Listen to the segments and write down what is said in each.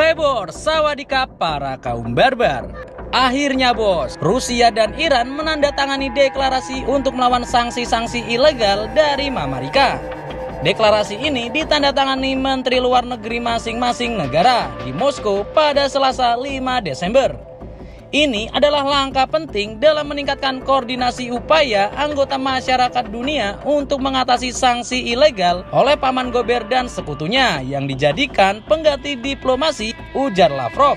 Hai bos, sawadikap para kaum barbar. Akhirnya bos, Rusia dan Iran menandatangani deklarasi untuk melawan sanksi-sanksi ilegal dari Amerika. Deklarasi ini ditandatangani Menteri Luar Negeri masing-masing negara di Moskow pada Selasa 5 Desember. Ini adalah langkah penting dalam meningkatkan koordinasi upaya anggota masyarakat dunia untuk mengatasi sanksi ilegal oleh Paman Gober dan sekutunya yang dijadikan pengganti diplomasi, ujar Lavrov.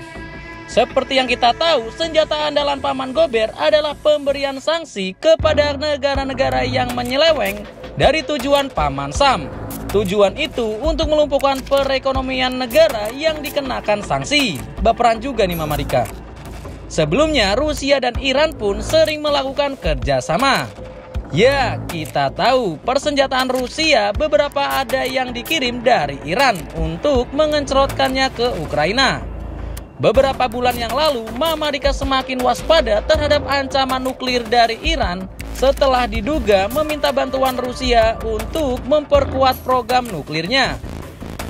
Seperti yang kita tahu, senjata andalan Paman Gober adalah pemberian sanksi kepada negara-negara yang menyeleweng dari tujuan Paman Sam. Tujuan itu untuk melumpuhkan perekonomian negara yang dikenakan sanksi. Baperan juga nih Amerika. Sebelumnya, Rusia dan Iran pun sering melakukan kerjasama. Ya, kita tahu persenjataan Rusia beberapa ada yang dikirim dari Iran untuk mengencrotkannya ke Ukraina. Beberapa bulan yang lalu, Amerika semakin waspada terhadap ancaman nuklir dari Iran setelah diduga meminta bantuan Rusia untuk memperkuat program nuklirnya.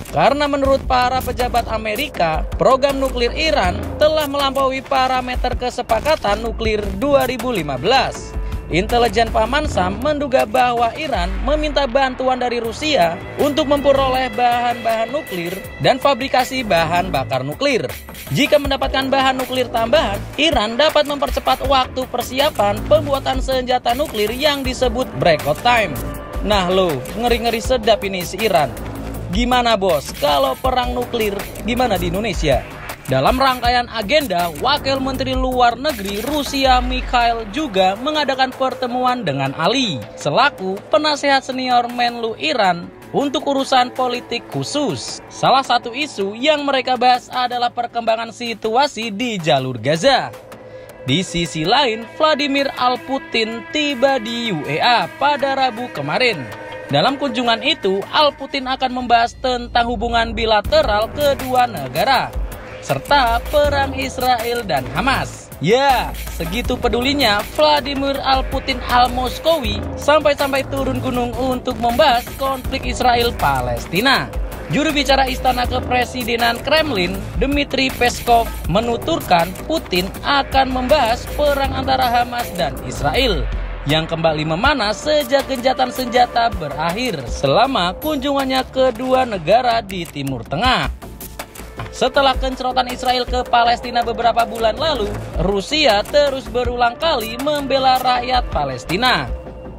Karena menurut para pejabat Amerika, program nuklir Iran telah melampaui parameter kesepakatan nuklir 2015. Intelijen Paman Sam menduga bahwa Iran meminta bantuan dari Rusia untuk memperoleh bahan-bahan nuklir dan fabrikasi bahan bakar nuklir. Jika mendapatkan bahan nuklir tambahan, Iran dapat mempercepat waktu persiapan pembuatan senjata nuklir yang disebut breakout time. Nah lo, ngeri-ngeri sedap ini si Iran. Gimana bos, kalau perang nuklir gimana di Indonesia? Dalam rangkaian agenda, Wakil Menteri Luar Negeri Rusia Mikhail juga mengadakan pertemuan dengan Ali, selaku penasehat senior Menlu Iran untuk urusan politik khusus. Salah satu isu yang mereka bahas adalah perkembangan situasi di jalur Gaza. Di sisi lain, Vladimir Al-Putin tiba di UEA pada Rabu kemarin. Dalam kunjungan itu, Al-Putin akan membahas tentang hubungan bilateral kedua negara, serta perang Israel dan Hamas. Ya, segitu pedulinya Vladimir Al-Putin Al-Moskowi sampai-sampai turun gunung untuk membahas konflik Israel-Palestina. Juru bicara Istana Kepresidenan Kremlin, Dmitry Peskov, menuturkan Putin akan membahas perang antara Hamas dan Israel yang kembali memanas sejak gencatan senjata berakhir selama kunjungannya kedua negara di Timur Tengah. Setelah kencrotan Israel ke Palestina beberapa bulan lalu, Rusia terus berulang kali membela rakyat Palestina.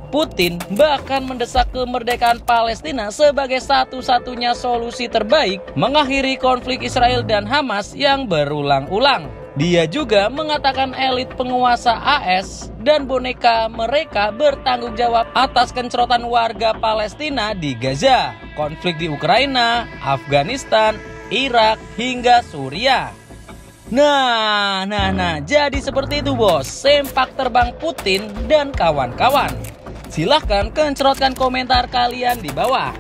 Putin bahkan mendesak kemerdekaan Palestina sebagai satu-satunya solusi terbaik mengakhiri konflik Israel dan Hamas yang berulang-ulang. Dia juga mengatakan elit penguasa AS dan boneka mereka bertanggung jawab atas kencrotan warga Palestina di Gaza, konflik di Ukraina, Afghanistan, Irak, hingga Suriah. Nah, jadi seperti itu bos, sempak terbang Putin dan kawan-kawan. Silahkan kencrotkan komentar kalian di bawah.